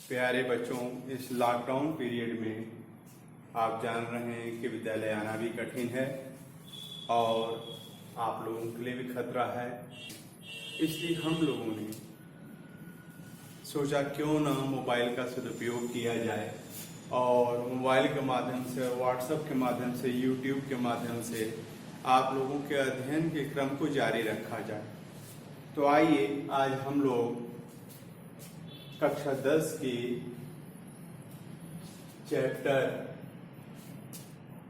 प्यारे बच्चों, इस लॉकडाउन पीरियड में आप जान रहे हैं कि विद्यालय आना भी कठिन है और आप लोगों के लिए भी खतरा है। इसलिए हम लोगों ने सोचा क्यों ना मोबाइल का सदुपयोग किया जाए और मोबाइल के माध्यम से, व्हाट्सएप के माध्यम से, यूट्यूब के माध्यम से आप लोगों के अध्ययन के क्रम को जारी रखा जाए। तो आइए आज हम लोग कक्षा 10 की चैप्टर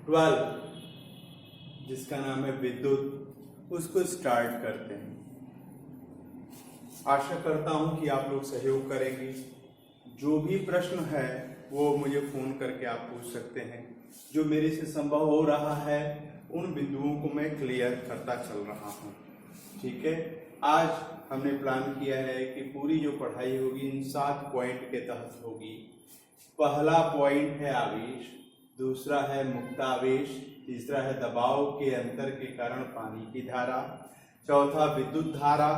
12 जिसका नाम है विद्युत, उसको स्टार्ट करते हैं। आशा करता हूं कि आप लोग सहयोग करेंगे। जो भी प्रश्न है वो मुझे फोन करके आप पूछ सकते हैं। जो मेरे से संभव हो रहा है उन बिंदुओं को मैं क्लियर करता चल रहा हूं। ठीक है, आज हमने प्लान किया है कि पूरी जो पढ़ाई होगी इन 7 पॉइंट के तहत होगी। पहला पॉइंट है आवेश, दूसरा है मुक्त आवेश, तीसरा है दबाव के अंतर के कारण पानी की धारा, चौथा विद्युत धारा,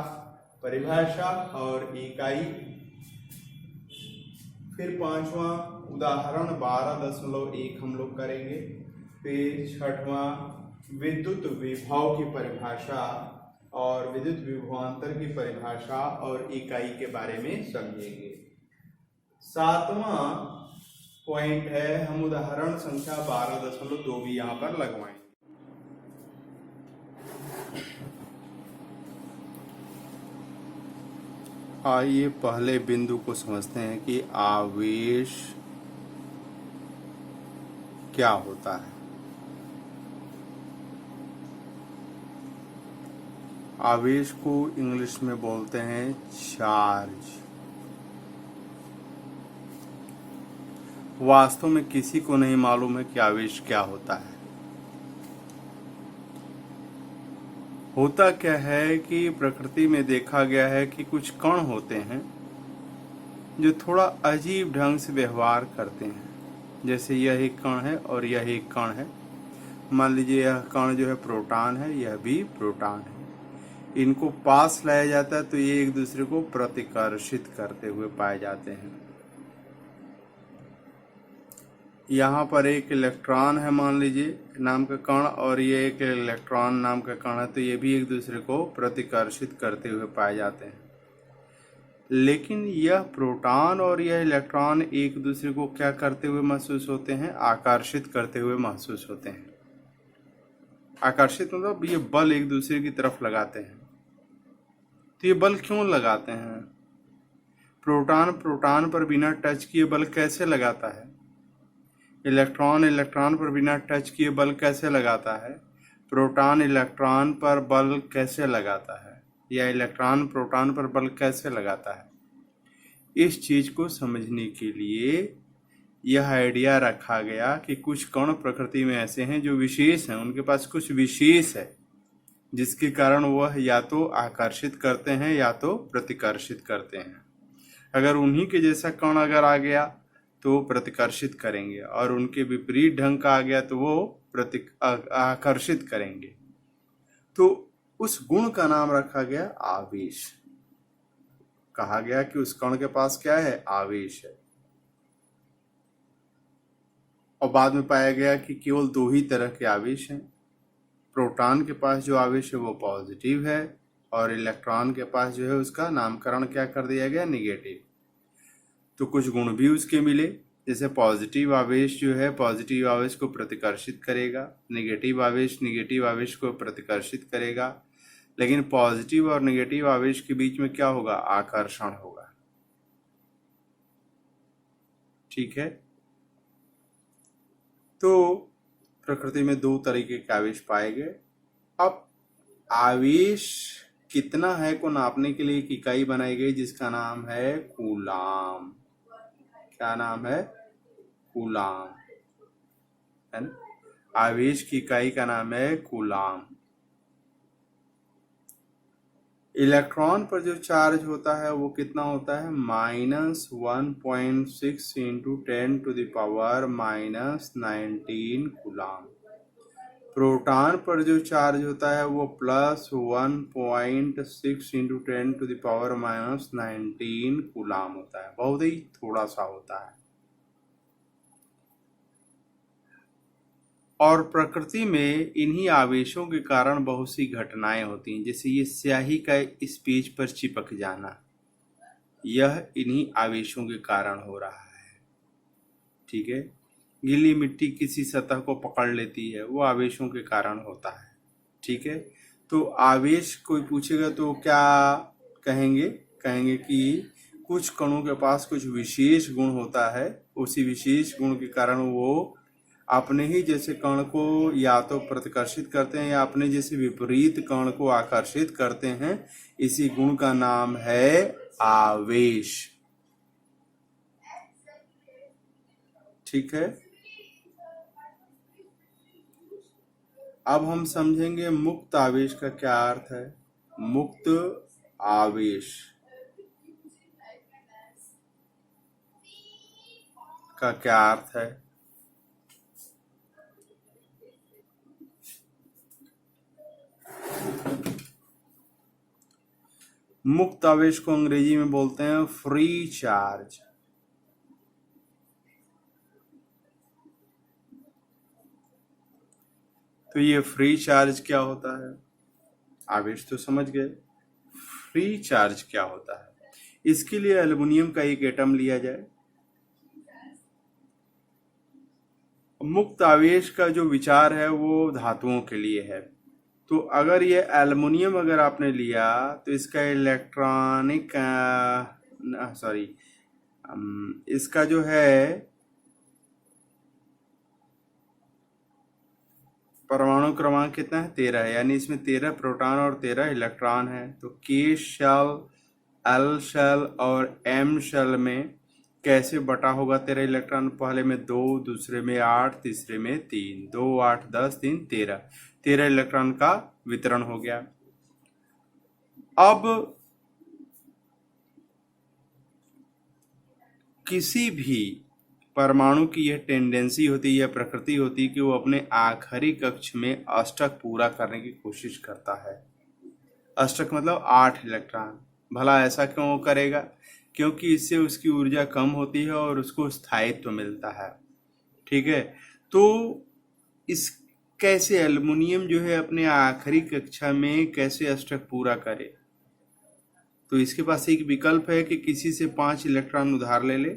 परिभाषा और इकाई, फिर पांचवा उदाहरण 12.1 हम लोग करेंगे, फिर छठवां विद्युत विभव की परिभाषा और विद्युत विभवांतर की परिभाषा और इकाई के बारे में समझेंगे। 7वां पॉइंट है, हम उदाहरण संख्या 12.2 भी यहाँ पर लगवाएंगे। आइए पहले बिंदु को समझते हैं कि आवेश क्या होता है। आवेश को इंग्लिश में बोलते हैं चार्ज। वास्तव में किसी को नहीं मालूम है कि आवेश क्या होता है। होता क्या है कि प्रकृति में देखा गया है कि कुछ कण होते हैं जो थोड़ा अजीब ढंग से व्यवहार करते हैं। जैसे यह एक कण है और यह एक कण है। मान लीजिए यह कण जो है प्रोटॉन है, यह भी प्रोटॉन है। इनको पास लाया जाता है तो ये एक दूसरे को प्रतिकर्षित करते हुए पाए जाते हैं। यहाँ पर एक इलेक्ट्रॉन है मान लीजिए नाम का कण और ये एक इलेक्ट्रॉन नाम का कण है, तो ये भी एक दूसरे को प्रतिकर्षित करते हुए पाए जाते हैं। लेकिन यह प्रोटॉन और यह इलेक्ट्रॉन एक दूसरे को क्या करते हुए महसूस होते हैं? आकर्षित करते हुए महसूस होते हैं। आकर्षित मतलब ये बल एक दूसरे की तरफ लगाते हैं। तो ये बल क्यों लगाते हैं? प्रोटॉन प्रोटॉन पर बिना टच किए बल कैसे लगाता है? इलेक्ट्रॉन इलेक्ट्रॉन पर बिना टच किए बल कैसे लगाता है? प्रोटॉन इलेक्ट्रॉन पर बल कैसे लगाता है? या इलेक्ट्रॉन प्रोटॉन पर बल कैसे लगाता है? इस चीज को समझने के लिए यह आइडिया रखा गया कि कुछ कण प्रकृति में ऐसे हैं जो विशेष हैं, उनके पास कुछ विशेष है जिसके कारण वह या तो आकर्षित करते हैं या तो प्रतिकर्षित करते हैं। अगर उन्हीं के जैसा कण अगर आ गया तो प्रतिकर्षित करेंगे और उनके विपरीत ढंग का आ गया तो वो आकर्षित करेंगे। तो उस गुण का नाम रखा गया आवेश। कहा गया कि उस कण के पास क्या है? आवेश है। और बाद में पाया गया कि केवल 2 ही तरह के आवेश हैं। प्रोटॉन के पास जो आवेश है वो पॉजिटिव है और इलेक्ट्रॉन के पास जो है उसका नामकरण क्या कर दिया गया? नेगेटिव। तो कुछ गुण भी उसके मिले, जैसे पॉजिटिव आवेश जो है पॉजिटिव आवेश को प्रतिकर्षित करेगा, नेगेटिव आवेश को प्रतिकर्षित करेगा। लेकिन पॉजिटिव और नेगेटिव आवेश के बीच में क्या होगा? आकर्षण होगा। ठीक है, तो प्रकृति में 2 तरीके के आवेश पाए गए। अब आवेश कितना है को नापने के लिए एक इकाई बनाई गई जिसका नाम है कूलाम। क्या नाम है? कूलाम, है ना? आवेश की इकाई का नाम है कूलाम। इलेक्ट्रॉन पर जो चार्ज होता है वो कितना होता है? -1.6 × 10⁻⁻19 कूलाम। प्रोटॉन पर जो चार्ज होता है वो +1.6 इंटू 10⁻⁻19 कूलाम होता है, बहुत ही थोड़ा सा होता है। और प्रकृति में इन्हीं आवेशों के कारण बहुत सी घटनाएं होती हैं, जैसे ये स्याही का इस पेज पर चिपक जाना, यह इन्हीं आवेशों के कारण हो रहा है। ठीक है, गीली मिट्टी किसी सतह को पकड़ लेती है, वो आवेशों के कारण होता है। ठीक है, तो आवेश कोई पूछेगा तो क्या कहेंगे? कहेंगे कि कुछ कणों के पास कुछ विशेष गुण होता है, उसी विशेष गुण के कारण वो अपने ही जैसे कण को या तो प्रतिकर्षित करते हैं या अपने जैसे विपरीत कण को आकर्षित करते हैं। इसी गुण का नाम है आवेश। ठीक है, अब हम समझेंगे मुक्त आवेश का क्या अर्थ है। मुक्त आवेश का क्या अर्थ है? मुक्त आवेश को अंग्रेजी में बोलते हैं फ्री चार्ज। तो ये फ्री चार्ज क्या होता है? आवेश तो समझ गए, फ्री चार्ज क्या होता है? इसके लिए एल्युमिनियम का एक एटम लिया जाए। मुक्त आवेश का जो विचार है वो धातुओं के लिए है। तो अगर ये एल्युमिनियम अगर आपने लिया तो इसका इलेक्ट्रॉनिक सॉरी इसका जो है परमाणु क्रमांक कितना है? 13 है, यानी इसमें 13 प्रोटॉन और 13 इलेक्ट्रॉन है। तो के शेल, एल शेल और एम शेल में कैसे बटा होगा 13 इलेक्ट्रॉन? पहले में 2, दूसरे में 8, तीसरे में 3, 2, 8, 10, 3, 13, 13 इलेक्ट्रॉन का वितरण हो गया। अब किसी भी परमाणु की यह टेंडेंसी होती है, यह प्रकृति होती है कि वो अपने आखिरी कक्ष में अष्टक पूरा करने की कोशिश करता है। अष्टक मतलब 8 इलेक्ट्रॉन। भला ऐसा क्यों करेगा? क्योंकि इससे उसकी ऊर्जा कम होती है और उसको स्थायित्व मिलता है। ठीक है, तो इस कैसे एल्युमिनियम जो है अपने आखिरी कक्षा में कैसे अष्टक पूरा करे? तो इसके पास एक विकल्प है कि किसी से 5 इलेक्ट्रॉन उधार ले ले,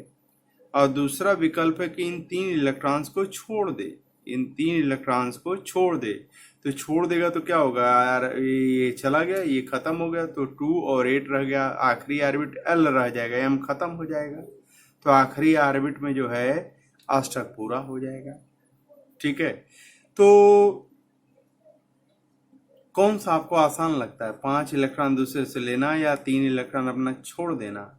और दूसरा विकल्प है कि इन 3 इलेक्ट्रॉन्स को छोड़ दे। इन 3 इलेक्ट्रॉन्स को छोड़ दे। तो छोड़ देगा तो क्या होगा यार? ये चला गया, ये खत्म हो गया, तो 2 और 8 रह गया, आखिरी ऑर्बिट एल रह जाएगा, एम खत्म हो जाएगा। तो आखिरी ऑर्बिट में जो है अष्टक पूरा हो जाएगा। ठीक है, तो कौन सा आपको आसान लगता है, 5 इलेक्ट्रॉन दूसरे से लेना या 3 इलेक्ट्रॉन अपना छोड़ देना?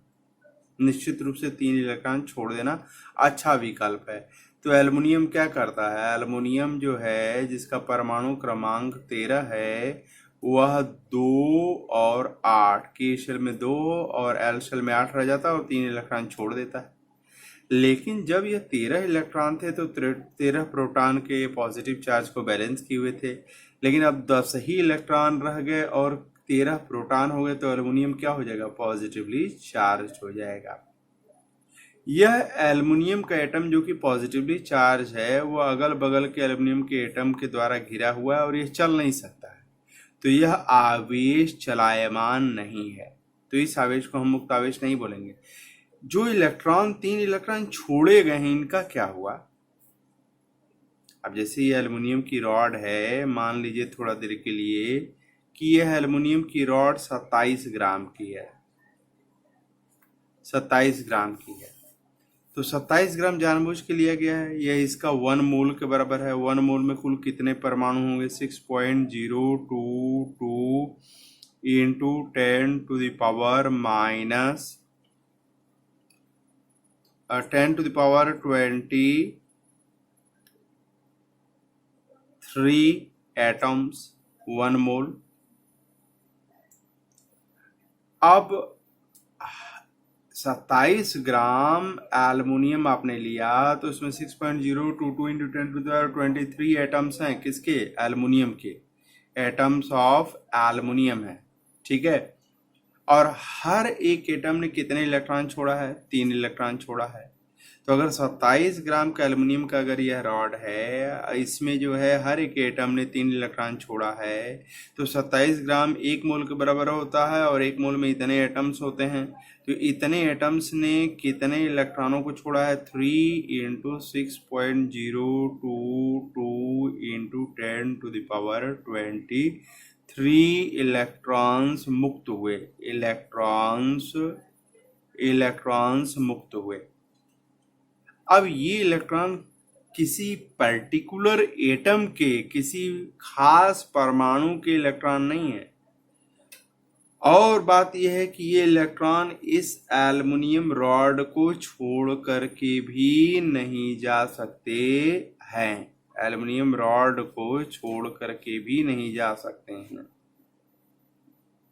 निश्चित रूप से 3 इलेक्ट्रॉन छोड़ देना अच्छा विकल्प है। तो एल्युमिनियम क्या करता है? एल्युमिनियम जो है जिसका परमाणु क्रमांक 13 है, वह 2 और 8 के शेल में 2 और एल शेल में 8 रह जाता है और 3 इलेक्ट्रॉन छोड़ देता है। लेकिन जब यह 13 इलेक्ट्रॉन थे तो 13 प्रोटॉन के पॉजिटिव चार्ज को बैलेंस किए हुए थे, लेकिन अब 10 ही इलेक्ट्रॉन रह गए और 13 प्रोटॉन हो गए, तो एल्युमिनियम क्या हो जाएगा? पॉजिटिवली चार्ज हो जाएगा। यह एल्युमिनियम का एटम जो कि पॉजिटिवली चार्ज है, वो अगल बगल के एल्युमिनियम के एटम के द्वारा घिरा हुआ है और यह चल नहीं सकता है। तो यह आवेश चलायमान नहीं है, तो इस आवेश को हम मुक्त आवेश नहीं बोलेंगे। जो इलेक्ट्रॉन 3 इलेक्ट्रॉन छोड़े गए हैं, इनका क्या हुआ? अब जैसे ये एल्युमिनियम की रॉड है, मान लीजिए थोड़ा देर के लिए कि यह एल्युमिनियम की रॉड 27 ग्राम की है, 27 ग्राम की है। तो 27 ग्राम जानबूझ के लिया गया है। यह इसका 1 मोल के बराबर है। 1 मोल में कुल कितने परमाणु होंगे? 6.022 into 10 to the power minus 10 to the power 23 atoms, 1 mole. अब 27 ग्राम एल्युमिनियम आपने लिया तो उसमें 6.022 इंटू 10⁻23 एटम्स हैं, किसके? एल्युमिनियम के। एटम्स ऑफ एल्युमिनियम है, ठीक है। और हर एक एटम ने कितने इलेक्ट्रॉन छोड़ा है? 3 इलेक्ट्रॉन छोड़ा है। तो अगर 27 ग्राम का एल्युमिनियम का अगर यह रॉड है, इसमें जो है हर एक एटम ने 3 इलेक्ट्रॉन छोड़ा है, तो 27 ग्राम 1 मोल के बराबर होता है और 1 मोल में इतने एटम्स होते हैं। तो इतने एटम्स ने कितने इलेक्ट्रॉनों को छोड़ा है? 3 इंटू 6.022 इंटू 10⁻23 इलेक्ट्रॉन्स मुक्त हुए। इलेक्ट्रॉन्स मुक्त हुए। अब ये इलेक्ट्रॉन किसी पर्टिकुलर एटम के, किसी खास परमाणु के इलेक्ट्रॉन नहीं है। और बात यह है कि ये इलेक्ट्रॉन इस एल्युमिनियम रॉड को छोड़ करके भी नहीं जा सकते हैं। एल्युमिनियम रॉड को छोड़ करके भी नहीं जा सकते हैं,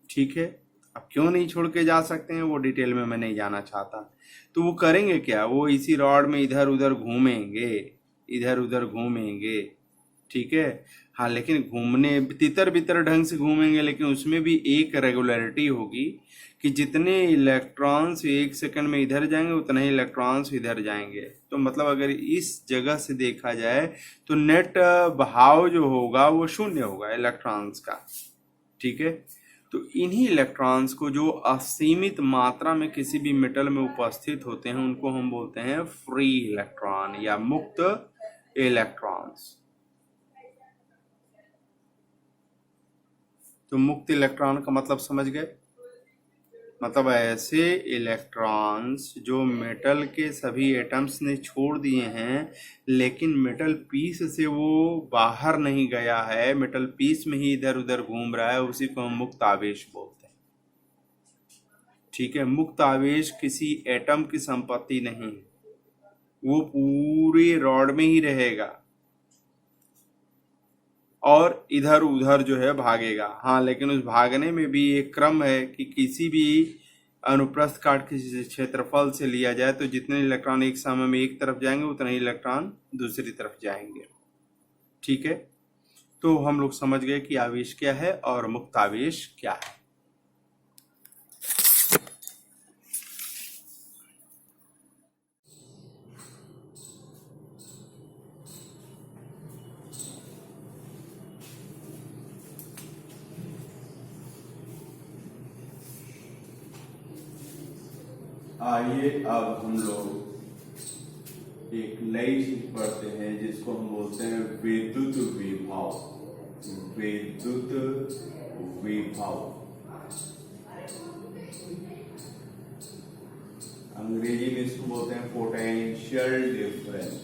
ठीक है। अब क्यों नहीं छोड़ के जा सकते हैं वो डिटेल में मैं नहीं जाना चाहता। तो वो करेंगे क्या? वो इसी रॉड में इधर उधर घूमेंगे, ठीक है। हाँ, लेकिन घूमने तितर बितर ढंग से घूमेंगे, लेकिन उसमें भी एक रेगुलरिटी होगी कि जितने इलेक्ट्रॉन्स 1 सेकंड में इधर जाएंगे उतने ही इलेक्ट्रॉन्स इधर जाएंगे। तो मतलब अगर इस जगह से देखा जाए तो नेट बहाव जो होगा वो शून्य होगा इलेक्ट्रॉन्स का, ठीक है। तो इन्हीं इलेक्ट्रॉन्स को जो असीमित मात्रा में किसी भी मेटल में उपस्थित होते हैं उनको हम बोलते हैं फ्री इलेक्ट्रॉन या मुक्त इलेक्ट्रॉन्स। तो मुक्त इलेक्ट्रॉन का मतलब समझ गए? मतलब ऐसे इलेक्ट्रॉन्स जो मेटल के सभी एटम्स ने छोड़ दिए हैं, लेकिन मेटल पीस से वो बाहर नहीं गया है, मेटल पीस में ही इधर उधर घूम रहा है, उसी को हम मुक्त आवेश बोलते हैं, ठीक है। मुक्त आवेश किसी एटम की संपत्ति नहीं, वो पूरे रॉड में ही रहेगा और इधर उधर जो है भागेगा। हाँ, लेकिन उस भागने में भी एक क्रम है कि किसी भी अनुप्रस्थ काट के क्षेत्रफल से लिया जाए तो जितने इलेक्ट्रॉन एक समय में एक तरफ जाएंगे उतने ही इलेक्ट्रॉन दूसरी तरफ जाएंगे, ठीक है। तो हम लोग समझ गए कि आवेश क्या है और मुक्त आवेश क्या है। आइए अब हम लोग एक नई चीज पढ़ते हैं जिसको हम बोलते हैं विद्युत विभव। विद्युत विभव अंग्रेजी में इसको बोलते हैं पोटेंशियल डिफरेंस।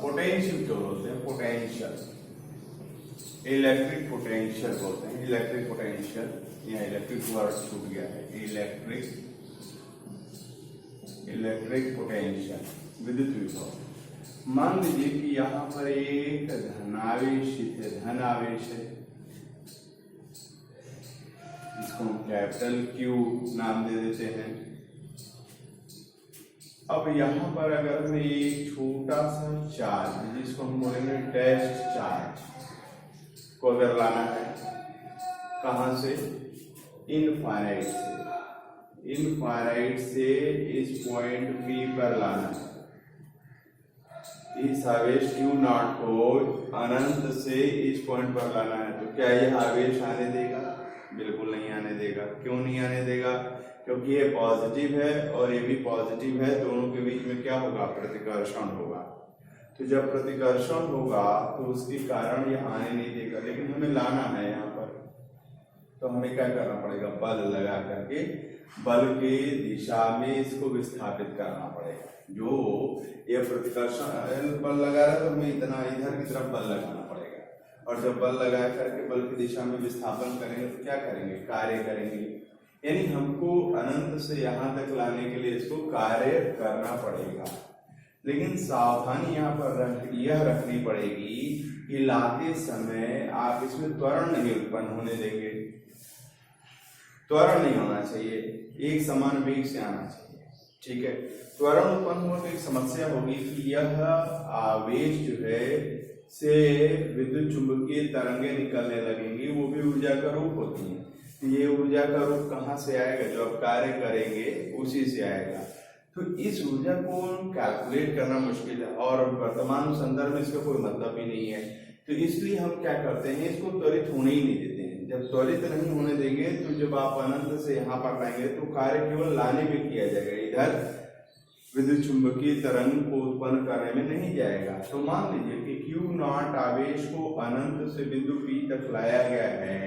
पोटेंशियल क्यों बोलते हैं? पोटेंशियल इलेक्ट्रिक पोटेंशियल बोलते हैं। इलेक्ट्रिक पोटेंशियल, यहाँ इलेक्ट्रिक वर्ड छूट गया है। इलेक्ट्रिक पोटेंशियल, विद्युत विभव। मान लीजिए कि यहाँ पर एक धनावेश है, इसको हम कैपिटल क्यू नाम दे देते हैं। अब यहाँ पर अगर हमें एक छोटा सा चार्ज जिसको हम बोलेंगे टेस्ट चार्ज को अगर लाना है, कहां से? इनफाइनाइट से इस पॉइंट P पर लाना है। इस आवेश Q नॉट को अनंत से इस पॉइंट पर लाना है। तो क्या यह आवेश आने देगा? बिल्कुल नहीं आने देगा। क्यों नहीं आने देगा? क्योंकि ये पॉजिटिव है और ये भी पॉजिटिव है, दोनों के बीच में क्या होगा? प्रतिकर्षण होगा। तो जब प्रतिकर्षण होगा तो उसके कारण यह आने नहीं देगा, लेकिन हमें लाना है यहाँ पर। तो हमें क्या करना पड़ेगा? बल लगा करके बल के दिशा में इसको विस्थापित करना पड़ेगा। जो ये प्रतिकर्षण बल लगा रहा है तो हमें इतना इधर की तरफ बल लगाना पड़ेगा, और जब बल लगा करके बल की दिशा में विस्थापन करेंगे तो क्या करेंगे? कार्य करेंगे। यानी हमको अनंत से यहाँ तक लाने के लिए इसको कार्य करना पड़ेगा। लेकिन सावधानी यहाँ पर यह रखनी पड़ेगी हिलाते समय आप इसमें त्वरण नहीं उत्पन्न होने देंगे, त्वरण नहीं होना चाहिए, एक समान वेग से आना चाहिए। ठीक है, त्वरण उत्पन्न हुआ तो एक समस्या होगी कि यह आवेश जो है से विद्युत चुंबकीय तरंगे निकलने लगेंगी, वो भी ऊर्जा का रूप होती है। तो ये ऊर्जा का रूप कहाँ से आएगा? जो आप कार्य करेंगे उसी से आएगा। तो इस ऊर्जा को कैलकुलेट करना मुश्किल है और वर्तमान संदर्भ में इसका कोई मतलब ही नहीं है। तो इसलिए हम क्या करते हैं, इसको त्वरित होने ही नहीं देते हैं। जब त्वरित नहीं होने देंगे तो जब आप अनंत से यहाँ पर लाएंगे तो कार्य केवल लाने में किया जाएगा, इधर विद्युत चुंबकीय तरंग को उत्पन्न करने में नहीं जाएगा। तो मान लीजिए कि Q0 आवेश को अनंत से बिंदु P तक लाया गया है,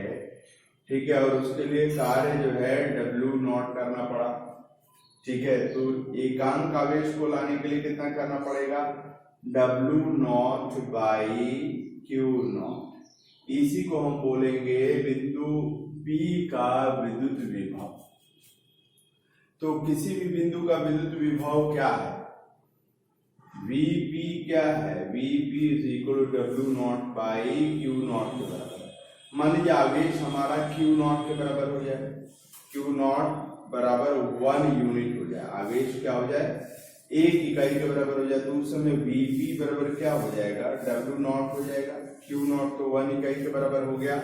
ठीक है, और उसके लिए कार्य जो है W0 करना पड़ा। ठीक है, तो एकांक आवेश को लाने के लिए कितना करना पड़ेगा? W0 by Q0। इसी को हम बोलेंगे बिंदु P का विद्युत विभव। तो किसी भी बिंदु का विद्युत विभव क्या है? Vp क्या है? Vp is equal to W0 by Q0 के बराबर। मान लीजिए आवेश हमारा Q0 के बराबर हो जाए, Q0 बराबर 1 यूनिट हो जाए, आवेश क्या हो जाए? 1 इकाई के बराबर हो जाए। तो उस समय Vp बराबर क्या हो जाएगा? W0 हो जाएगा। Q0 तो 1 इकाई के बराबर हो गया,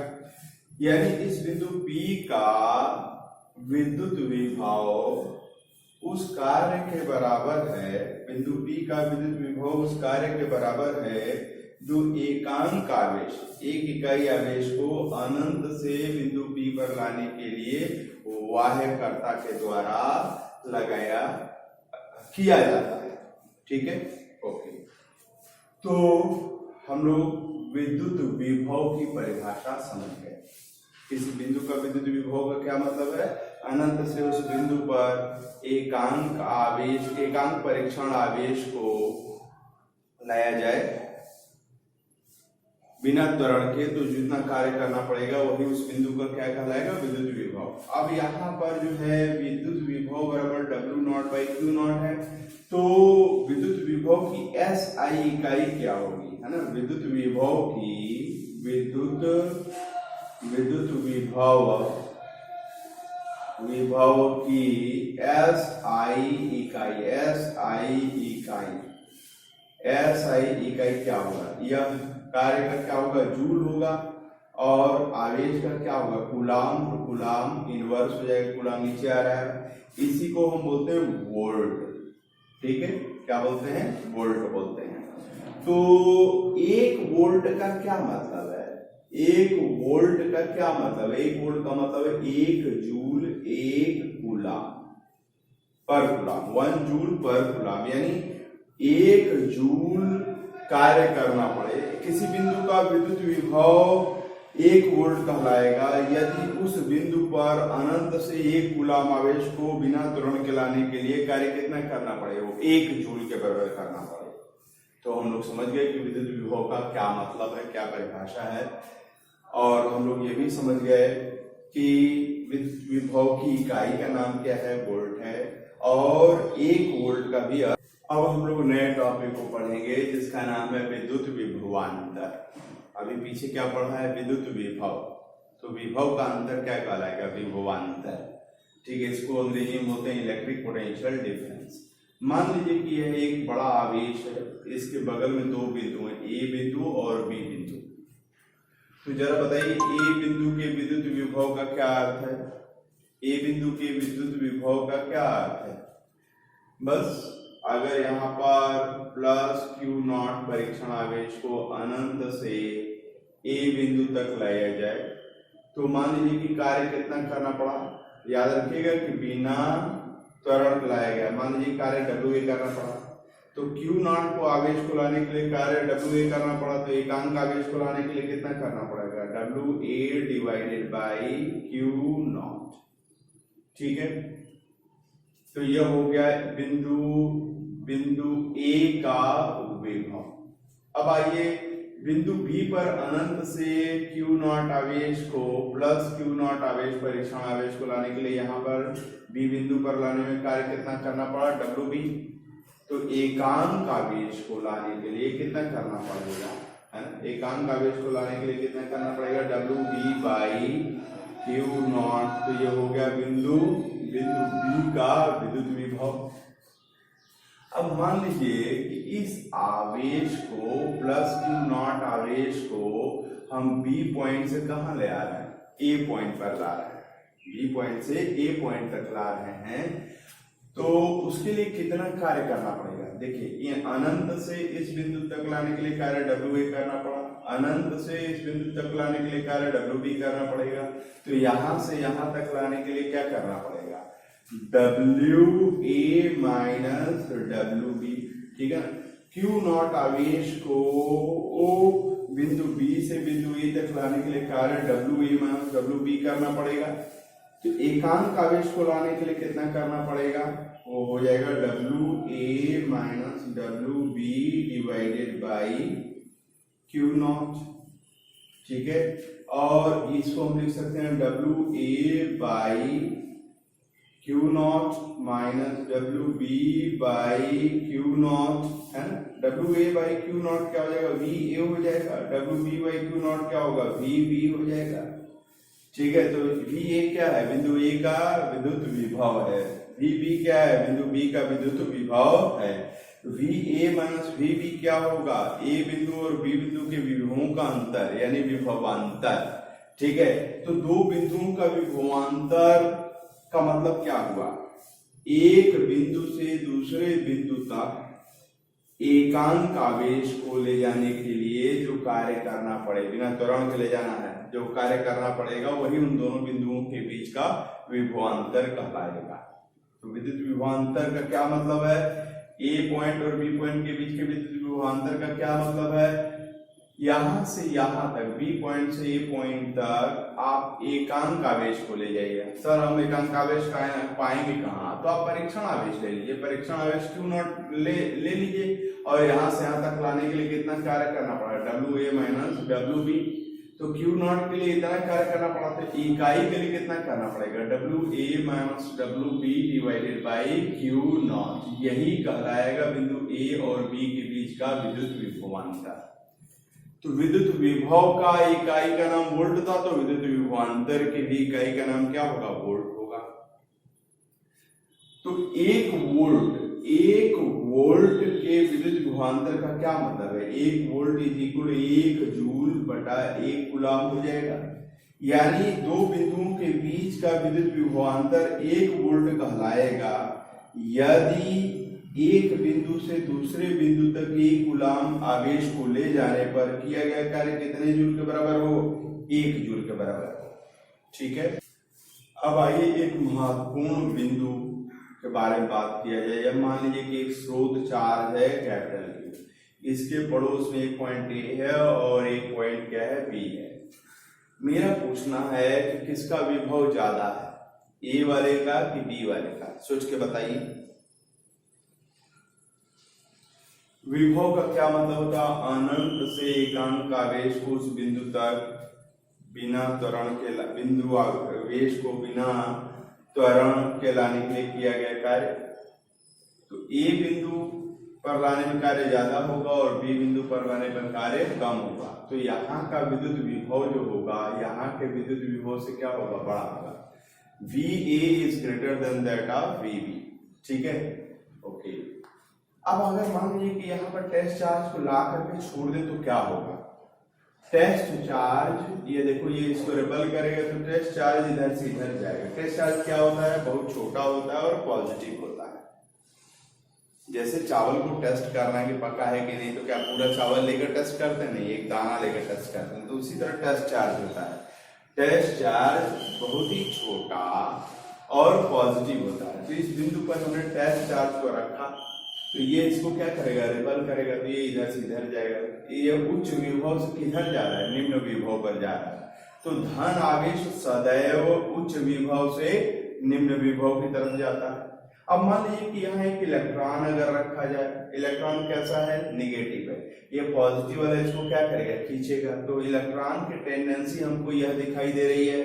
यानी इस बिंदु P का विद्युत विभव उस कार्य के बराबर है, बिंदु P का विद्युत विभव उस कार्य के बराबर है जो एकांक आवेश, 1 इकाई आवेश को अनंत से बिंदु P पर लाने के लिए वाह्यकर्ता के द्वारा लगाया किया जाता है। ठीक है, ओके। तो हम लोग विद्युत विभव की परिभाषा समझ गए। किसी बिंदु का विद्युत विभव का क्या मतलब है? अनंत से उस बिंदु पर एकांक आवेश, एकांक परीक्षण आवेश को लाया जाए बिना त्वरण के, तो जितना कार्य करना पड़ेगा वही उस बिंदु का क्या कहलाएगा? विद्युत विभव। अब यहाँ पर जो है विद्युत विभव बराबर W0 बाई Q0 है, तो विद्युत विभव की SI इकाई क्या होगी, है ना? विद्युत विभव की विद्युत विभव की SI इकाई क्या होगा? यह कार्य का क्या होगा? जूल होगा, और आवेश का क्या होगा? कूलाम। तो कूलाम इनवर्स हो जाएगा, कूलाम नीचे आ रहा है, इसी को हम बोलते हैं वोल्ट। ठीक है, क्या बोलते हैं? वोल्ट बोलते हैं। तो 1 वोल्ट का क्या मतलब है? 1 वोल्ट का क्या मतलब है? 1 वोल्ट का मतलब है 1 जूल 1 कूलाम पर कूलाम, 1 जूल पर कूलाम, यानी 1 जूल कार्य करना पड़े। किसी बिंदु का विद्युत विभव 1 वोल्ट कहलाएगा यदि उस बिंदु पर अनंत से 1 कूलाम आवेश को बिना त्वरण के लाने के लिए कार्य कितना करना पड़े? वो 1 जूल के बराबर करना पड़े। तो हम लोग समझ गए कि विद्युत विभव का क्या मतलब है, क्या परिभाषा है, और हम लोग ये भी समझ गए कि विद्युत विभव की इकाई का नाम क्या है? वोल्ट है, और 1 वोल्ट का भी। अब हम लोग नए टॉपिक को पढ़ेंगे जिसका नाम है विद्युत विभवांतर। अभी पीछे क्या पढ़ा है? विद्युत विभव। तो विभव का अंतर क्या कहलाएगा? विभवांतर। ठीक है, इसको अंग्रेजी में बोलते हैं इलेक्ट्रिक पोटेंशियल डिफरेंस। मान लीजिए कि यह एक बड़ा आवेश है, इसके बगल में 2 बिंदु हैं, ए बिंदु और बी बिंदु। तो जरा बताइए ए बिंदु के विद्युत विभव का क्या अर्थ है? ए बिंदु के विद्युत विभव का क्या अर्थ है? बस अगर यहाँ पर प्लस Q0 परीक्षण आवेश को अनंत से ए बिंदु तक लाया जाए, तो मान लीजिए कि कार्य कितना करना पड़ा? याद रखिएगा कि बिना त्वरण लाया गया। मान लीजिए कार्य WA करना पड़ा, तो Q0 को आवेश को लाने के लिए कार्य WA करना पड़ा, तो एकांक आवेश को लाने के लिए कितना करना पड़ेगा? WA divided by Q0। ठीक है, तो यह हो गया बिंदु A का विभव। अब आइए बिंदु B पर अनंत से Q0 आवेश को प्लस Q0 आवेश परीक्षण आवेश को लाने के लिए यहाँ पर B बिंदु पर लाने में कार्य कितना करना पड़ा? WB। तो एकांक आवेश को लाने के लिए कितना करना पड़ेगा? है ना। एकांक आवेश को लाने के लिए कितना करना पड़ेगा, W/Q0। तो ये हो गया बिंदु बी का विद्युत विभव। अब मान लीजिए कि इस आवेश को +Q0 आवेश को हम B पॉइंट से कहाँ ले आ रहे हैं, A पॉइंट पर ला रहे हैं, B पॉइंट से A पॉइंट तक ला रहे हैं। तो उसके लिए कितना कार्य करना पड़ेगा, देखिए ये अनंत से इस बिंदु तक लाने के लिए कार्य WA करना पड़ा, अनंत से इस बिंदु तक लाने के लिए कार्य WB करना पड़ेगा। तो यहां से यहां तक लाने के लिए क्या करना पड़ेगा, WA माइनस WB, ठीक है ना। Q0 आवेश को बिंदु B से बिंदु A तक लाने के लिए कार्य WA माइनस WB करना पड़ेगा। तो एकांक आवेश को लाने के लिए कितना करना पड़ेगा, वो हो जाएगा WA minus WB divided by Q0, ठीक है। और इसको हम लिख सकते हैं WA by Q0 minus WB by Q0, है ना। WA बाई Q0 क्या हो जाएगा, VA हो जाएगा। WB बाई Q0 क्या होगा, VB हो जाएगा, ठीक है। तो VA क्या है, बिंदु A का विद्युत विभव है। VB क्या है, बिंदु B का विद्युत विभव है। VA माइनस VB क्या होगा, A बिंदु और B बिंदु के विभवों का अंतर यानी विभवांतर, ठीक है। तो दो बिंदुओं का विभवांतर का मतलब क्या हुआ, एक बिंदु से दूसरे बिंदु तक एकांक आवेश को ले जाने के लिए जो कार्य करना पड़े, बिना त्वरण के ले जाना है, जो कार्य करना पड़ेगा वही उन दोनों बिंदुओं के बीच का विभवांतर कहलाएगा। तो विद्युत विभवांतर का क्या मतलब है, A पॉइंट और B पॉइंट के बीच के विद्युत विभवांतर का क्या मतलब है, यहां से यहां तक B पॉइंट से A पॉइंट तक आप एकांक आवेश को ले जाइए। सर हम एकांक आवेश पाएंगे कहाँ, तो आप परीक्षण आवेश ले लीजिए, परीक्षण आवेश Q0 ले लीजिए और यहां से यहां तक लाने के लिए कितना कार्य करना पड़ा, WA माइनस WB। तो Q0 के लिए इतना कार्य करना पड़ा, तो इकाई के लिए कितना करना पड़ेगा, WA minus WB divided by Q0। यही कहलाएगा बिंदु A और B के बीच का विद्युत विभवांतर। तो विद्युत विभव का इकाई का नाम वोल्ट था, तो विद्युत विभवांतर की भी इकाई का नाम क्या होगा, वोल्ट होगा। तो एक वोल्ट के विद्युत विभवांतर का क्या मतलब है, 1 वोल्ट इज इक्वल 1 जूल बटा 1 कूलम हो जाएगा। यानी दो बिंदुओं के बीच का विद्युत विभवांतर 1 वोल्ट कहलाएगा यदि एक बिंदु से दूसरे बिंदु तक 1 कूलम आवेश को ले जाने पर किया गया कार्य कितने जूल के बराबर हो, 1 जूल के बराबर हो, ठीक है। अब आइए एक महत्वपूर्ण बिंदु के बारे में बात किया जाए। मान लीजिए कि एक स्रोत चार्ज है कैपिटल Q, इसके पड़ोस में एक पॉइंट A है और एक पॉइंट क्या है, B है। मेरा पूछना है कि किसका विभव ज्यादा है, A वाले का कि B वाले का, सोच के बताइए। विभव का क्या मतलब होता है, अनंत से एकांक आवेश को उस बिंदु तक बिना त्वरण के बिंदु आवेश को बिना त्वरण के लाने के लिए किया गया कार्य। तो A बिंदु पर लाने में कार्य ज्यादा होगा और B बिंदु पर लाने पर कार्य कम होगा। तो यहाँ का विद्युत विभव जो होगा, यहाँ के विद्युत विभव से क्या होगा, बड़ा होगा। VA is greater than that of VB, ठीक है, ओके। अब अगर मान लीजिए कि यहाँ पर टेस्ट चार्ज को ला करके छोड़ दे तो क्या होगा, टेस्ट चार्ज, ये देखो ये इसको रिपल करेगा तो टेस्ट चार्ज इधर से इधर जाएगा। टेस्ट चार्ज क्या होता है, बहुत छोटा होता है और पॉजिटिव होता है। जैसे चावल को टेस्ट करना है कि पका है कि नहीं, तो क्या पूरा चावल लेकर टेस्ट करते हैं, नहीं, एक दाना लेकर टेस्ट करते हैं। तो उसी तरह टेस्ट चार्ज होता है, टेस्ट चार्ज बहुत ही छोटा और पॉजिटिव होता है। तो इस बिंदु पर हमने टेस्ट चार्ज को रखा, तो ये इसको क्या करेगा, रिपल करेगा, तो ये इधर से इधर जाएगा। ये उच्च विभव से किधर जा रहा है, निम्न विभव पर जा रहा है। तो धन आवेश सदैव उच्च विभव से निम्न विभव की तरफ जाता है। अब मान लीजिए कि यहाँ एक इलेक्ट्रॉन अगर रखा जाए, इलेक्ट्रॉन कैसा है, निगेटिव है, ये पॉजिटिव वाला इसको क्या करेगा, खींचेगा। तो इलेक्ट्रॉन की टेंडेंसी हमको यह दिखाई दे रही है।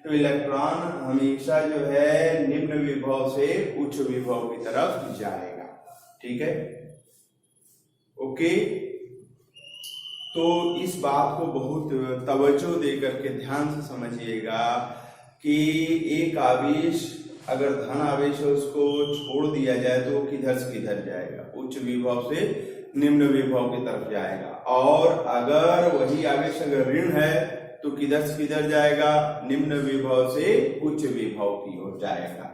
तो इलेक्ट्रॉन हमेशा जो है निम्न विभव से उच्च विभव की तरफ जाएगा, ठीक है, ओके। तो इस बात को बहुत तवज्जो दे करके ध्यान से समझिएगा कि एक आवेश अगर धन आवेश है उसको छोड़ दिया जाए तो वो किधर से किधर जाएगा, उच्च विभव से निम्न विभव की तरफ जाएगा। और अगर वही आवेश अगर ऋण है तो किधर से किधर जाएगा, निम्न विभव से उच्च विभव की ओर जाएगा।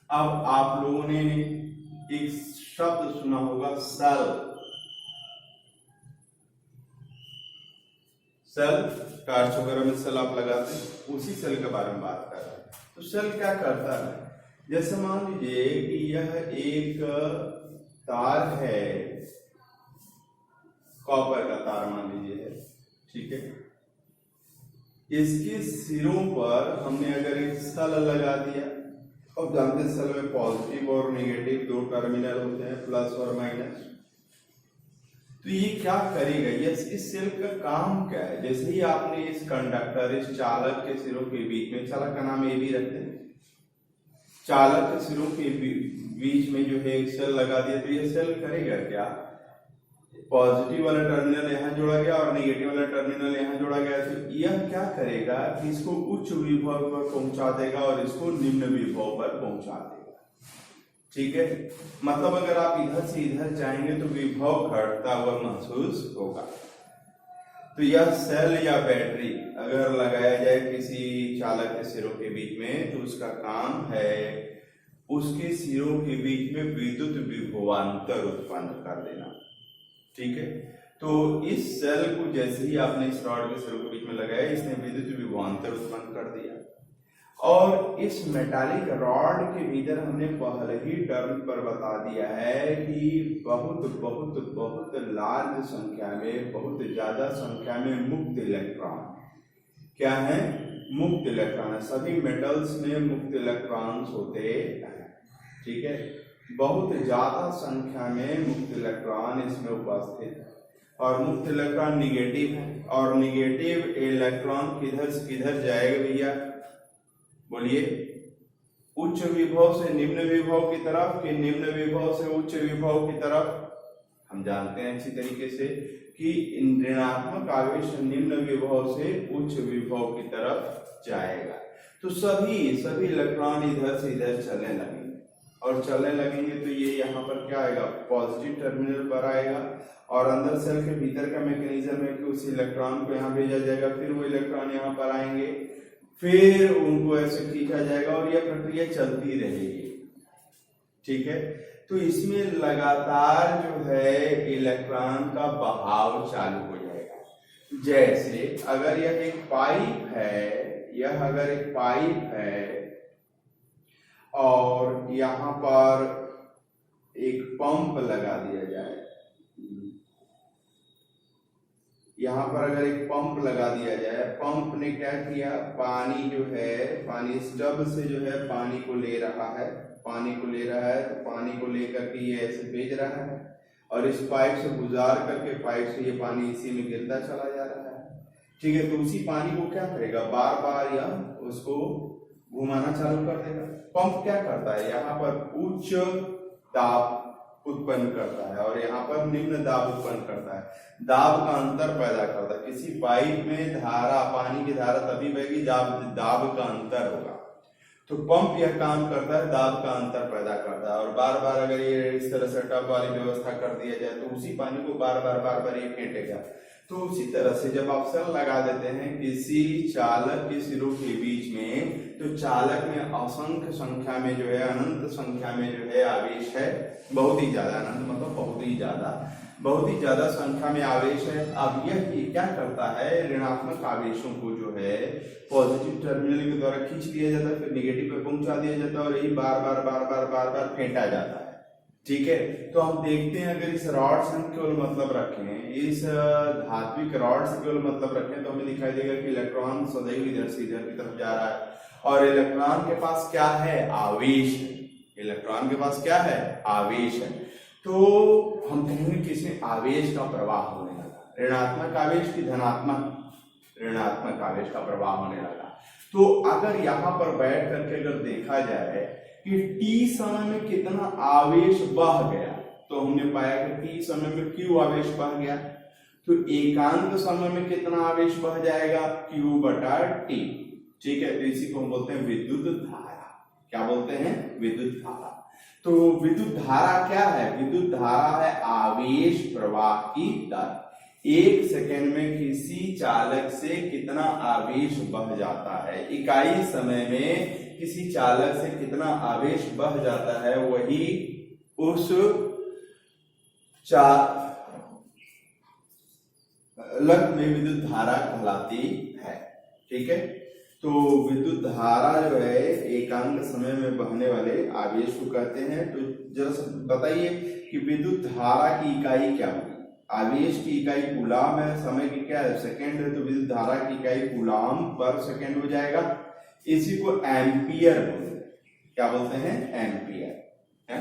अब आप लोगों ने एक शब्द सुना होगा सेल। सेल टार्च वगैरह में सेल आप लगाते हैं, उसी सेल के बारे में बात कर रहे हैं। तो सेल क्या करता है, जैसे मान लीजिए कि यह एक तार है, कॉपर का तार मान लीजिए है, ठीक है। इसके सिरों पर हमने अगर एक सेल लगा दिया, अब जानते हैं सेल में पॉजिटिव और नेगेटिव दो टर्मिनल होते हैं, प्लस और माइनस। तो ये क्या करेगा, इस सेल का काम क्या है, जैसे ही आपने इस कंडक्टर, इस चालक के सिरों के बीच में, चालक का नाम ए बी रखते हैं, चालक के सिरों के बीच में जो है एक सेल लगा दिया, तो ये सेल करेगा क्या, पॉजिटिव वाला टर्मिनल यहाँ जोड़ा गया और नेगेटिव वाला टर्मिनल यहाँ जोड़ा गया, तो यह क्या करेगा कि इसको उच्च विभव पर पहुंचा देगा और इसको निम्न विभव पर पहुंचा देगा, ठीक है। मतलब अगर आप इधर से इधर जाएंगे तो विभव घटता हुआ महसूस होगा। तो यह सेल या बैटरी अगर लगाया जाए किसी चालक के सिरों के बीच में, तो उसका काम है उसके सिरों के बीच में विद्युत विभवांतर उत्पन्न कर देना, ठीक है। तो इस सेल को जैसे ही आपने इस रॉड के सिरों के बीच में लगाया, इसने विद्युत विभवांतर उत्पन्न कर दिया। और इस मेटालिक रॉड के भीतर हमने पहले ही टर्म पर बता दिया है कि बहुत बहुत बहुत लार्ज संख्या में, बहुत ज्यादा संख्या में मुक्त इलेक्ट्रॉन क्या है, मुक्त इलेक्ट्रॉन है। सभी मेटल्स में मुक्त इलेक्ट्रॉन्स होते हैं, ठीक है। बहुत ज्यादा संख्या में मुक्त इलेक्ट्रॉन इसमें उपस्थित है और मुक्त इलेक्ट्रॉन निगेटिव है। और निगेटिव इलेक्ट्रॉन किधर से किधर जाएगा भैया, बोलिए, उच्च विभव से निम्न विभव की तरफ कि निम्न विभव से उच्च विभव की तरफ। हम जानते हैं अच्छी तरीके से कि ऋणात्मक आवेश निम्न विभव से उच्च विभव की तरफ जाएगा। तो सभी इलेक्ट्रॉन इधर से इधर चलने लगेंगे और चलने लगेंगे तो ये यहाँ पर क्या आएगा, पॉजिटिव टर्मिनल पर आएगा। और अंदर सेल के भीतर का मैकेनिज्म है कि उस इलेक्ट्रॉन को यहाँ भेजा जाएगा, फिर वो इलेक्ट्रॉन यहाँ पर आएंगे, फिर उनको ऐसे खींचा जाएगा और यह प्रक्रिया चलती रहेगी, ठीक है। तो इसमें लगातार जो है इलेक्ट्रॉन का बहाव चालू हो जाएगा। जैसे अगर यह एक पाइप है, यह अगर एक पाइप है और यहाँ पर एक पंप लगा दिया जाए, यहाँ पर अगर एक पंप लगा दिया जाए, पंप ने क्या किया, पानी जो है, पानी इस टब से जो है पानी को ले रहा है, पानी को ले रहा है, तो पानी को लेकर के ये ऐसे भेज रहा है और इस पाइप से गुजार करके पाइप से ये पानी इसी में गिरता चला जा रहा है, ठीक है। तो उसी पानी को क्या करेगा, बार बार या उसको घुमाना चालू कर देगा। पंप क्या करता है, यहाँ पर उच्च दाब उत्पन्न करता है और यहाँ पर निम्न दाब उत्पन्न करता है, दाब का अंतर पैदा करता है। किसी पाइप में धारा, पानी की धारा तभी बहेगी दाब का अंतर होगा। तो पंप यह काम करता है, दाब का अंतर पैदा करता है। और बार बार अगर ये इस तरह से टब वाली व्यवस्था कर दिया जाए तो उसी पानी को बार बार ये फेंटेगा। तो उसी तरह से जब आप सेल लगा देते हैं किसी चालक के सिरों के बीच में, तो चालक में असंख्य संख्या में जो है, अनंत संख्या में जो है आवेश है, बहुत ही ज्यादा, अनंत मतलब बहुत ही ज्यादा संख्या में आवेश है। अब यह क्या करता है, ऋणात्मक आवेशों को जो है पॉजिटिव टर्मिनल के द्वारा खींच लिया जाता है, फिर नेगेटिव पे पहुंचा दिया जाता है और यही बार बार फेंटा जाता है, ठीक है। तो हम देखते हैं अगर इस रॉड से हम केवल मतलब रखें, इस धात्विक रॉड से केवल मतलब रखें, तो हमें दिखाई देगा कि इलेक्ट्रॉन सदैव इधर से इधर की तरफ जा रहा है और इलेक्ट्रॉन के पास क्या है, आवेश है। इलेक्ट्रॉन के पास क्या है, आवेश है। तो हम कहेंगे कि इसमें आवेश का प्रवाह होने लगा, ऋणात्मक आवेश की ऋणात्मक आवेश का प्रवाह होने लगा। तो अगर यहाँ पर बैठ करके अगर देखा जाए कि t समय में कितना आवेश बह गया, तो हमने पाया कि t समय में q आवेश बह गया, तो एकांक समय में कितना आवेश बह जाएगा, q बटा t। ठीक है, तो इसी को हम बोलते हैं विद्युत धारा। क्या बोलते हैं, विद्युत धारा। तो विद्युत धारा क्या है, विद्युत धारा है आवेश प्रवाह की दर। एक सेकेंड में किसी चालक से कितना आवेश बह जाता है, इकाई समय में किसी चालक से कितना आवेश बह जाता है, वही उस चालक में विद्युत धारा कहलाती है। ठीक है, तो विद्युत धारा जो है एकांक समय में बहने वाले आवेश को कहते हैं। तो जरा बताइए कि विद्युत धारा की इकाई क्या होगी, आवेश की इकाई कूलाम है, समय की क्या है, सेकंड है, तो विद्युत धारा की इकाई कूलाम पर सेकंड हो जाएगा। इसी को एम्पियर बोलते हैं। क्या बोलते हैं, एम्पियर है।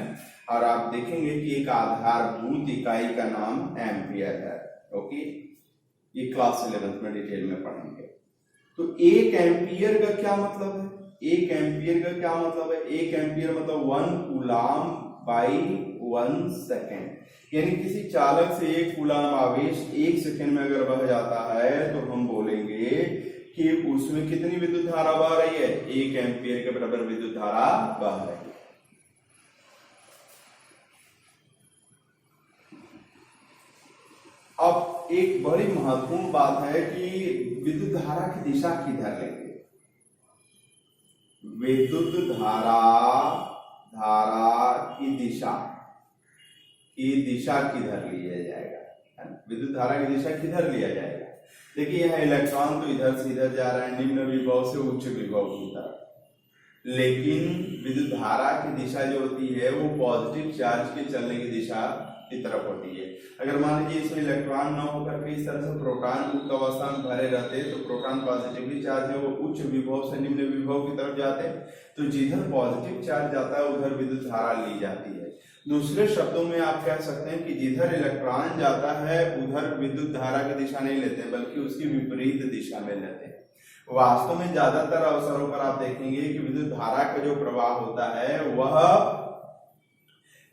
और आप देखेंगे कि एक आधारभूत इकाई का नाम एम्पियर है। ओके, ये क्लास 11th में डिटेल में पढ़ेंगे। तो एक एम्पियर का क्या मतलब है, एक एम्पियर का क्या मतलब है, एक एम्पियर मतलब 1 कूलाम बाई 1 सेकेंड, यानी किसी चालक से 1 कूलाम आवेश 1 सेकेंड में अगर बह जाता है तो हम बोलेंगे कि उसमें कितनी विद्युत धारा बह रही है, 1 एम्पियर के बराबर विद्युत धारा बह रही है। अब एक बड़ी महत्वपूर्ण बात है कि विद्युत धारा की दिशा किधर लेंगे, विद्युत धारा की दिशा किधर लिया जाएगा, विद्युत धारा की दिशा किधर लिया जाएगा। देखिए यहाँ इलेक्ट्रॉन तो इधर से इधर जा रहा है, निम्न विभव से उच्च विभव की तरफ, लेकिन विद्युत धारा की दिशा जो होती है वो पॉजिटिव चार्ज के चलने की दिशा की तरफ होती है। अगर मान लीजिए इसमें इलेक्ट्रॉन न होकर के इस तरह से प्रोटॉन मुक्त अवस्था में भरे रहते तो प्रोटॉन पॉजिटिवली चार्ज है, वो उच्च विभव से निम्न विभव की तरफ जाते, तो जिधर पॉजिटिव चार्ज जाता है उधर विद्युत धारा ली जाती है। दूसरे शब्दों में आप कह सकते हैं कि जिधर इलेक्ट्रॉन जाता है उधर विद्युत धारा की दिशा नहीं लेते बल्कि उसकी विपरीत दिशा में लेते हैं। वास्तव में ज्यादातर अवसरों पर आप देखेंगे कि विद्युत धारा का जो प्रवाह होता है वह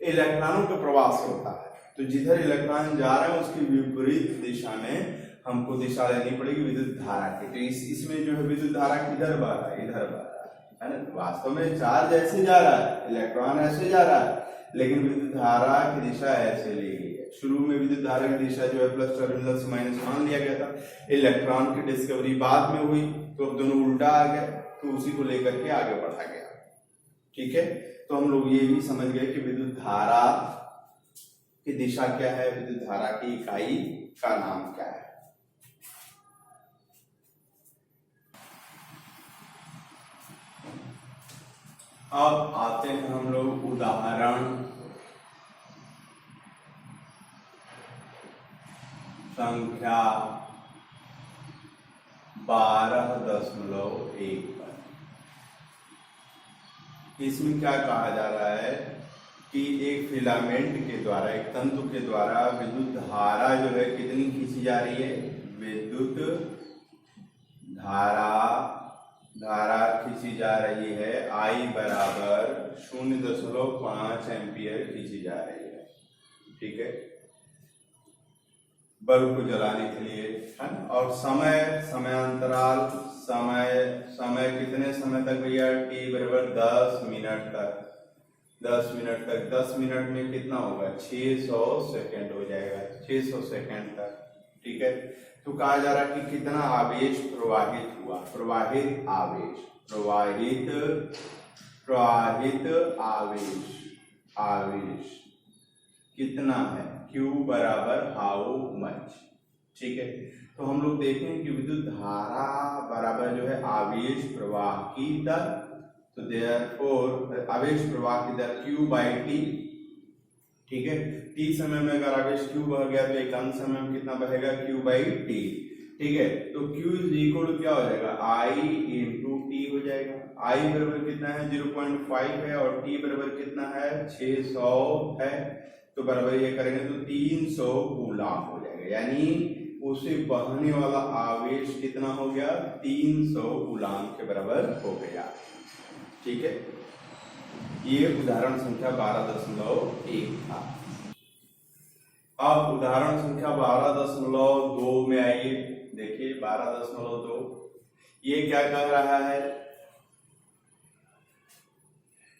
इलेक्ट्रॉनों के प्रवाह से होता है। तो जिधर इलेक्ट्रॉन जा रहे हैं उसकी विपरीत दिशा में हमको दिशा लेनी पड़ेगी विद्युत धारा की। तो इसमें जो है विद्युत धारा किधर बह रहा है, इधर बह रहा है ना। वास्तव में चार्ज ऐसे जा रहा है, इलेक्ट्रॉन ऐसे जा रहा है, लेकिन विद्युत धारा की दिशा ऐसे ली गई है। शुरू में विद्युत धारा की दिशा जो है प्लस टर्मिनल से माइनस मान लिया गया था, इलेक्ट्रॉन की डिस्कवरी बाद में हुई तो अब दोनों उल्टा आ गए, तो उसी को लेकर के आगे बढ़ा गया। ठीक है, तो हम लोग ये भी समझ गए कि विद्युत धारा की दिशा क्या है, विद्युत धारा की इकाई का नाम क्या है। अब आते हैं हम लोग उदाहरण संख्या 12.1 पर। इसमें क्या कहा जा रहा है कि एक फिलामेंट के द्वारा, एक तंतु के द्वारा विद्युत धारा जो है कितनी खींची जा रही है, विद्युत धारा खींची जा रही है I बराबर 0.5 एम्पियर खींची जा रही है। ठीक है, बल्ब को जलाने के लिए है। और समयांतराल समय कितने समय तक भैया, t बराबर 10 मिनट तक। 10 मिनट तक, 10 मिनट में कितना होगा, 600 सेकेंड हो जाएगा, 600 सेकेंड तक। ठीक है, तो कहा जा रहा है कि कितना आवेश प्रवाहित हुआ, प्रवाहित आवेश कितना है, Q बराबर हाउ मच। ठीक है, तो हम लोग देखें कि विद्युत धारा बराबर जो है आवेश प्रवाह की दर, तो देयरफॉर आवेश प्रवाह की दर Q बाई T। ठीक है, T समय में अगर आवेश Q बह गया तो एकांक समय में कितना बहेगा, Q बाई T। ठीक है, तो Q इज इक्वल क्या हो जाएगा, I इंटू T हो जाएगा। I बराबर कितना है, 0.5 है, और T बराबर कितना है, 600 है, तो बराबर ये करेंगे तो 300 कूलाम हो जाएगा, यानी उसे बहने वाला आवेश कितना हो गया, 300 कूलाम के बराबर हो गया। ठीक है, ये उदाहरण संख्या 12.1 था। अब उदाहरण संख्या 12.2 में आइए, देखिए 12.2 ये क्या कह रहा है,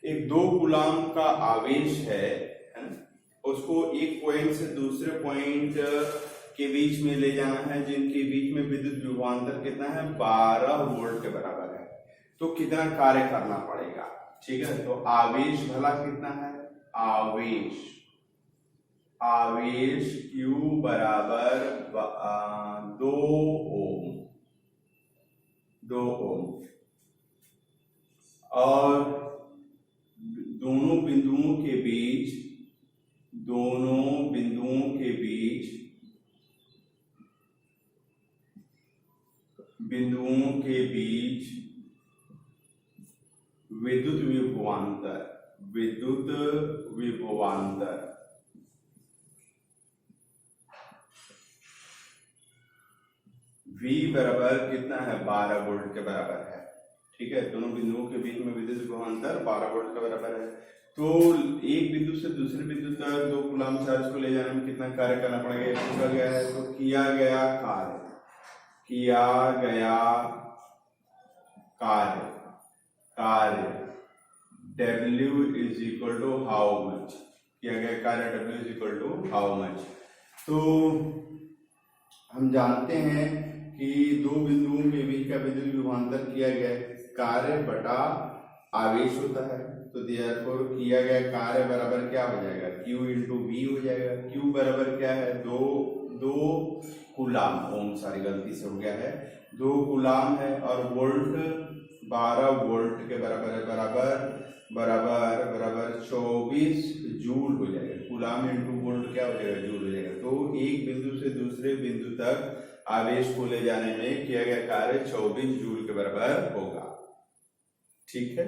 एक 2 कूलाम का आवेश है ना? उसको एक पॉइंट से दूसरे पॉइंट के बीच में ले जाना है, जिनके बीच में विद्युत विभवांतर कितना है, 12 वोल्ट के बराबर है। तो कितना कार्य करना पड़ेगा, ठीक है। तो आवेश भला कितना है, आवेश Q बराबर 2 ओम और दोनों बिंदुओं के बीच विद्युत विभवांतर V बराबर कितना है, 12 वोल्ट के बराबर है, ठीक है। दोनों बिंदुओं के बीच में विद्युत विभवांतर 12 वोल्ट के बराबर है। तो एक बिंदु से दूसरे बिंदु तक 2 कूलाम चार्ज को ले जाने में कितना कार्य करना पड़ेगा, पूछा गया है। तो किया गया कार्य W is equal to how much, किया गया कार्य W is equal to how much. तो हम जानते हैं कि 2 बिंदुओं के बीच का विद्युत विभवांतर किया गया कार्य बटा आवेश होता है। तो देयरफॉर किया गया कार्य बराबर क्या हो जाएगा, Q इंटू V हो जाएगा। Q बराबर क्या है, 2 कूलाम, ओम सॉरी गलती से हो गया है, 2 कूलाम है और वोल्ट 12 वोल्ट के बराबर है, बराबर 24 जूल हो जाएगा। कूलाम इंटू वोल्ट क्या हो जाएगा, जूल हो जाएगा। तो एक बिंदु से दूसरे बिंदु तक आवेश को ले जाने में किया गया कार्य 24 जूल के बराबर होगा, ठीक है।